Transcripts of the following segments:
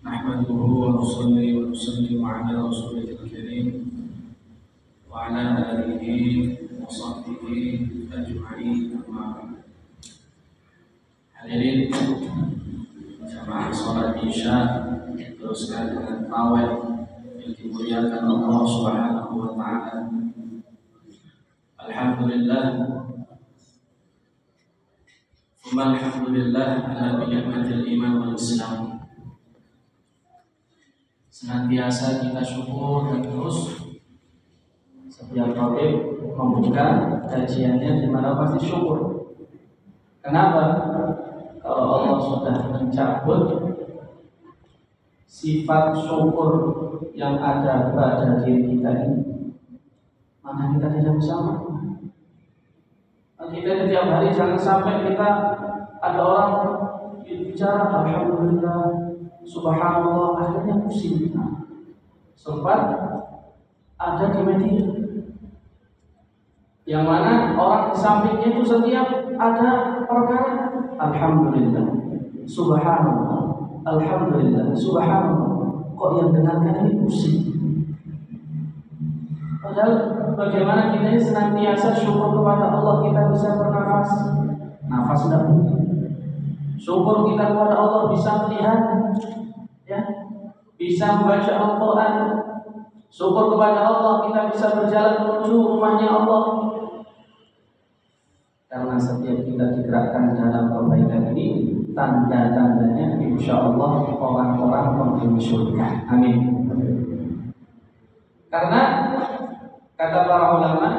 نحمده ونصلي ونسلم على رسوله الكريم وعلى آله وصحبه أجمعين. أما بعد. Hadirin jamaah sholat Isya teruskan dengan tarawih yang dimuliakan Allah Subhanahu wa taala. Alhamdulillah, alhamdulillah ala ni'matil iman wal Islam. Senantiasa kita syukur dan terus setiap kali membuka kajiannya di mana pasti syukur. Kenapa? Kalau Allah sudah mencabut sifat syukur yang ada pada diri kita ini, maka kita tidak bisa makan. Kita setiap hari jangan sampai kita ada orang bicara alhamdulillah, subhanallah, akhirnya pusing. Sempat ada di media yang mana orang di sampingnya itu setiap ada perkara alhamdulillah, subhanallah, alhamdulillah, subhanallah, kok yang dengarkan ini pusing. Padahal bagaimana kita ini senantiasa syukur kepada Allah, kita bisa bernafas, nafas tidak bunyi. Syukur kita kepada Allah bisa melihat, ya, bisa membaca Al-Quran. Syukur kepada Allah kita bisa berjalan menuju rumahnya Allah. Karena setiap kita digerakkan dalam kebaikan ini, tanda-tandanya insya Allah orang-orang penghuni surga. Amin. Karena kata para ulama,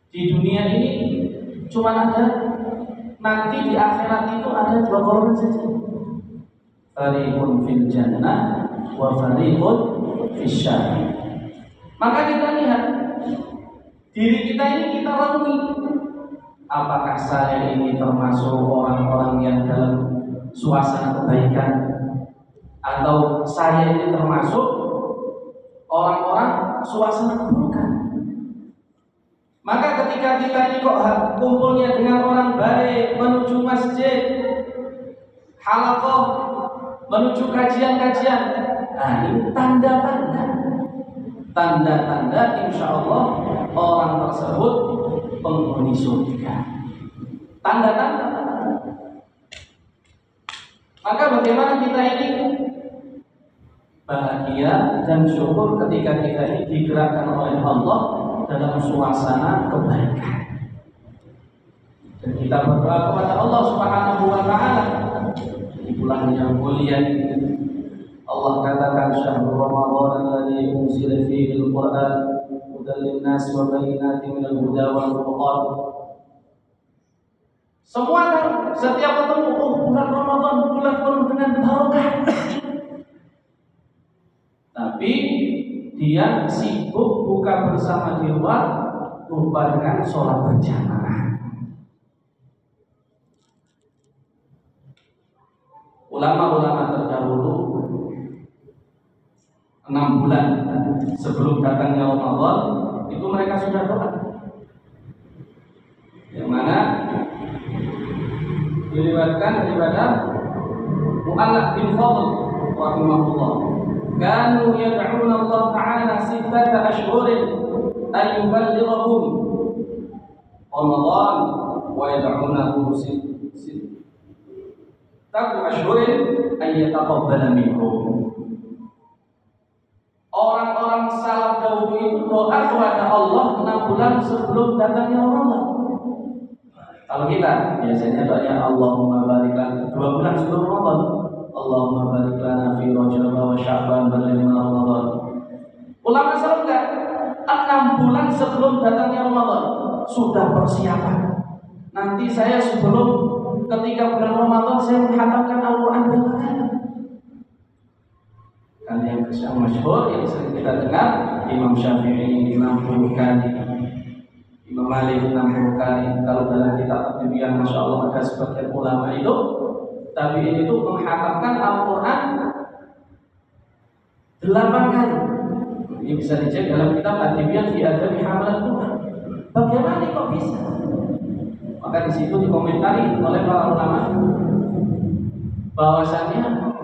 di dunia ini cuma ada, nanti di akhirat itu ada dua golongan saja. Fariqun fil jannah wa fariqun fis syar. Maka kita lihat diri kita ini, kita renungi, apakah saya ini termasuk orang-orang yang dalam suasana kebaikan, atau saya ini termasuk orang-orang suasana keburukan. Maka ketika kita ini kok kumpulnya dengan orang baik, menuju masjid, halaqah, menuju kajian-kajian, nah ini tanda-tanda insya Allah orang tersebut penghuni surga. Tanda-tanda. Maka bagaimana kita ini bahagia dan syukur ketika kita ini digerakkan oleh Allah dalam suasana kebaikan. Dan kita berdoa kepada Allah Subhanahu wa taala di bulan yang mulia ini. Allah katakan syahrul Ramadan alladzi unzila fihi al-Qur'an hudan lin-nas wa bayyinatin minal huda wal furqan. Semua tahu, setiap ketemu bulan Ramadan, bulan penuh dengan barokah. Tapi dia sibuk buka bersama di luar, lupa dengan sholat berjamaah. Ulama-ulama terdahulu 6 bulan sebelum datangnya Ramadan itu mereka sudah doa, yang mana diriwayatkan daripada Mu'allaq bin Fadl rahimahullah, kanu yad'una Allah Ta'ala sittata ashhurin an yuballighahum Ramadan wa yad'unahu sittata ashhurin an yataqabbala minhum. Orang-orang salaf dahulu itu doa kepada Allah 6 bulan sebelum datangnya Ramadan. Kalau kita biasanya doanya Allahumma barik lana 2 bulan sebelum Ramadan, Allahumma barik lana fi Rajab wa Sya'ban ballighna Ramadan. Ulama salaf enggak, 6 bulan sebelum datangnya Ramadan sudah persiapan. Nanti saya sebelum ketika bulan Ramadan saya menghatamkan Al-Qur'an berapa kali. Kan yang masyhur yang sering kita dengar, Imam Syafi'i 60 kali, Imam Malik 60 kali. Kalau dalam kitab At-Tibyaan Masya Allah ada sebagian ulama itu tabi'in itu menghatamkan Al-Quran 8 kali. Ini bisa dicek dalam kitab At-Tibyaan fi Adabi Hamalat Quran. Bagaimana kok bisa? Maka di situ dikomentari oleh para ulama bahwasanya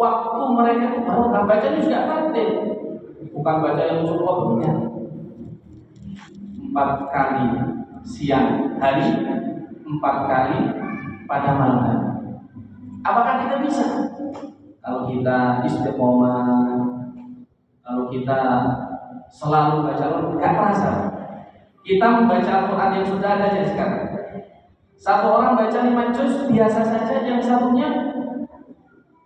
waktu mereka itu barokah. Bacanya juga tartil, bukan baca yang cukup punya 4 kali siang hari, 4 kali pada malam hari. Apakah kita bisa? Kalau kita istiqomah, kalau kita selalu baca Al-Quran, nggak terasa. Kita membaca Al-Quran yang sudah ada aja sekarang. Satu orang baca 5 juz biasa saja, yang satunya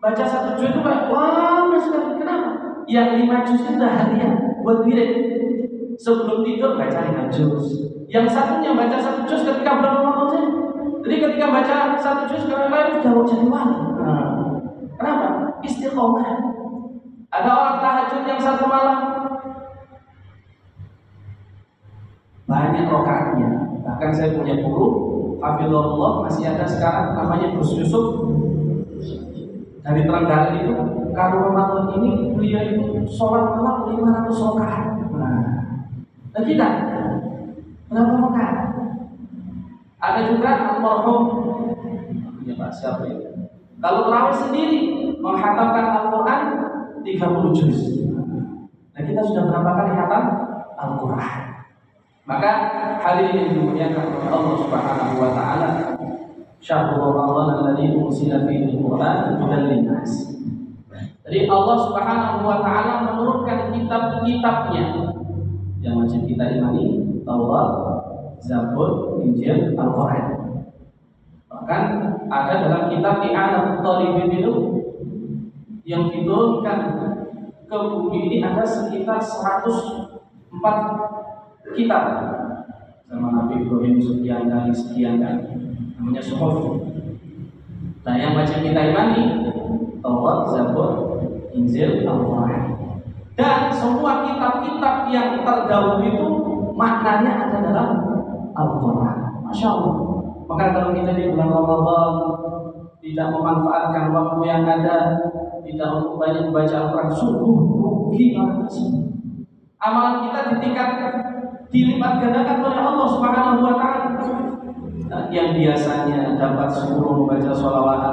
baca 1 juz itu lama sekali. Kenapa? Yang 5 juz itu udah harian buat wirid. Sebelum tidur baca 5 juz. Yang satunya baca 1 juz ketika bulan Ramadan. Jadi ketika baca 1 juz kalau lain sudah mau jadi wali. Kenapa? Istiqomah. Ada orang tahajud yang 1 malam banyak rakaatnya. Bahkan saya punya guru hafizahullah, masih ada sekarang, namanya Gus Yusuf dari Trenggalek itu. Kalau Ramadan ini beliau itu sholat malam 500 rakaat. Dan kita berapa rakaat? Ada juga almarhum ya Pak siapa itu? Kalau terawih sendiri menghatamkan Al-Quran 30 juz. Nah kita sudah berapa kali hatam Al-Quran? Maka hadirin yang dimuliakan oleh Allah Subhanahu wa taala, syahrul Ramadan alladzi unzila fihi al-Qur'an hudan lin-nas. Jadi Allah Subhanahu wa taala menurunkan kitab-kitabnya yang wajib kita imani, Taurat, Zabur, Injil, Al-Quran. Bahkan ada dalam kitab I'anatul Talibin itu yang diturunkan ke bumi ini ada sekitar 104 kitab sama Nabi Ibrahim sekian kali namanya Suhuf. Nah yang wajib kita imani Taurat, Zabur, Injil, Al-Quran. Dan semua kitab-kitab yang terdahulu itu maknanya ada dalam Al-Quran. Masya Allah. Maka kalau kita di bulan Ramadan tidak memanfaatkan waktu yang ada, tidak untuk banyak membaca Al-Quran, sungguh rugi orang tersebut. Amalan kita dilipat gandakan oleh Allah Subhanahu wa taala. Yang biasanya dapat 10 membaca sholawat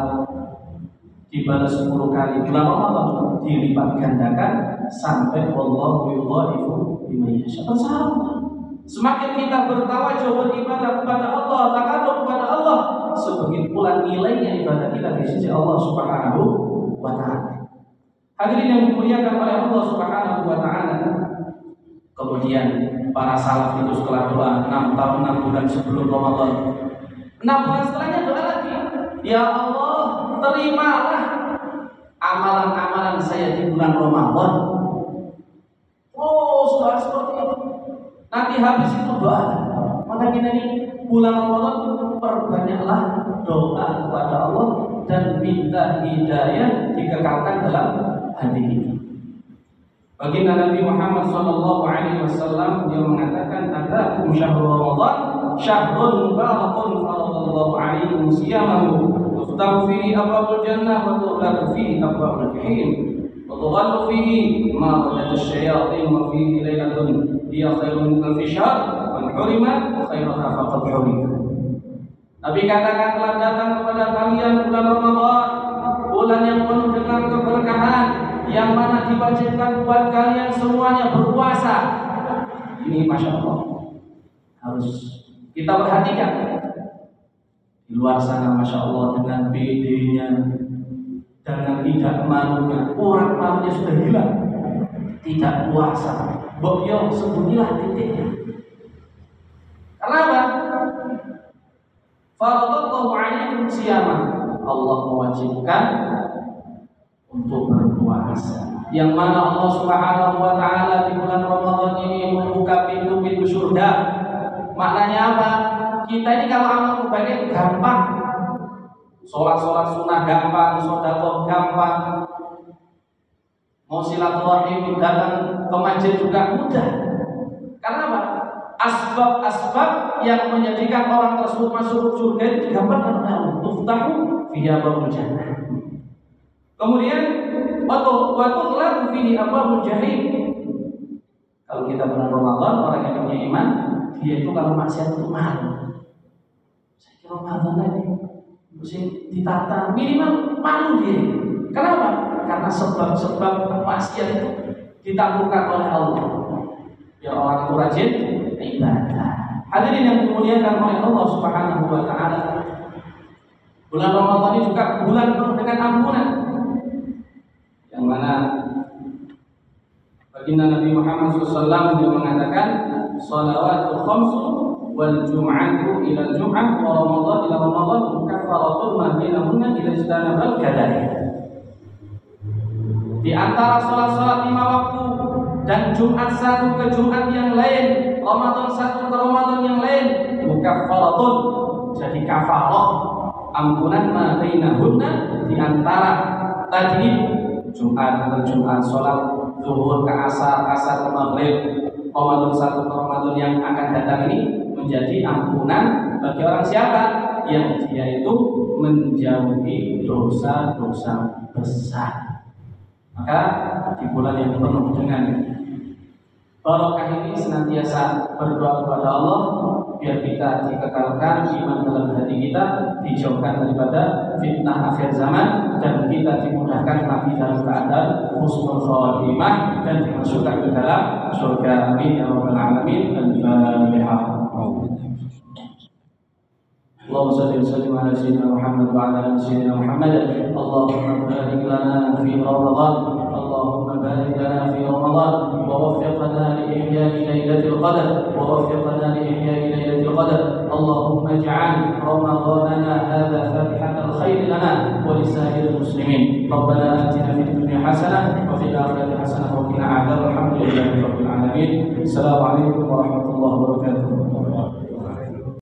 dibalas 10 kali, bulan Ramadan dilipat gandakan sampai wallahu yudhaifu liman yasha. Semakin kita bertawajuh beribadah kepada Allah, takalluf kepada Allah, sebegitu pula nilainya ibadah kita di sisi Allah Subhanahu wa taala. Hadirin yang dimuliakan oleh Allah Subhanahu wa taala. Kemudian para salaf itu setelah doa 6 tahun 6 bulan sebelum Ramadan, 6 bulan setelahnya doa lagi, ya Allah terimalah amalan-amalan saya di bulan Ramadan. Oh doa seperti itu. Nanti habis itu doa. Maka kita ini bulan Ramadan perbanyaklah doa kepada Allah dan minta hidayah dikekalkan dalam hati kita. Baginda Nabi Muhammad SAW dia mengatakan, "Atakum syahrul Ramadan, syahrun mubarakun faradallahu alaikum siyamahu, tuftahu fihi abwabul jannah wa tughlaqu fihi abwabul jahim, wa tughallu fihi ma qadat asyayatin wa fihi lailatun hiya khairun min alfi syahr, man hurima khairaha faqad hurima." Nabi katakan, telah datang kepada kalian bulan Ramadan, bulan yang penuh dengan keberkahan, yang mana diwajibkan buat kalian semuanya berpuasa. Ini Masya Allah harus kita perhatikan. Di luar sana Masya Allah dengan PD-nya, dengan tidak malunya, urat malunya sudah hilang, tidak puasa. Bokyo sembunyilah titiknya. Kenapa? Faradallahu alaikum siyamah. Allah mewajibkan untuk berpuasa, yang mana Allah Subhanahu wa taala di bulan Ramadan ini membuka pintu-pintu surga. Maknanya apa? Kita ini kalau amal kebaikan gampang, sholat sunnah gampang, sedekah gampang, mau silaturahim datang ke masjid juga mudah. Karena apa? Asbab-asbab yang menjadikan orang tersebut masuk surga itu digampangkan oleh Allah. Tuftahu fi abwabul jannah. Kemudian waktu lalu fihi abwabul jahim. Kalau kita bulan Ramadan, orang yang punya iman, dia itu kalau maksiat itu malu. Saya kira Ramadan ini mesti ditata, minimal malu dia. Kenapa? Karena sebab-sebab maksiat itu ditaklukkan oleh Allah. Ya orang itu rajin ibadah. Hadirin yang dimuliakan oleh Allah Subhanahu wa taala. Bulan Ramadan ini juga bulan penuh dengan ampunan. Yang mana baginda Nabi Muhammad SAW yang mengatakan shalawatul khamsu wal jum'atu ila jum'ah wa ramadan ila ramadan mukaffaratun ma bainahunna ila istanabal kabair. Di antara salat-salat 5 waktu dan Jumat satu ke Jumat yang lain, Ramadan satu ke Ramadan yang lain, mukaffaratun, jadi kafarah, ampunan ma bainahunna, di antara tadi Jumat ke Jumat, salat zuhur ke asar, asar ke maghrib, Ramadan satu ke Ramadan yang akan datang ini menjadi ampunan bagi orang siapa yang dia itu menjauhi dosa-dosa besar. Maka di bulan yang penuh dengan barokah ini senantiasa berdoa kepada Allah biar kita dikekalkan iman dalam hati kita, dijauhkan daripada fitnah akhir zaman, dan kita dimudahkan mati dalam keadaan husnul khatimah dan dimasukkan ke dalam surga. Amin ya rabbal alamin. Al-Fatihah. اللهم صل وسلم على سيدنا محمد وعلى ال سيدنا محمد. اللهم بارك لنا في رمضان، اللهم بارك لنا في رمضان ووفقنا لإحياء ليلة القدر، ووفقنا لإحياء ليلة القدر. اللهم اجعل رمضاننا هذا فاتحة الخير لنا ولسائر المسلمين. ربنا آتنا في الدنيا حسنة وفي الآخرة حسنة وقنا عذاب النار. الحمد لله رب العالمين. السلام عليكم ورحمة الله وبركاته.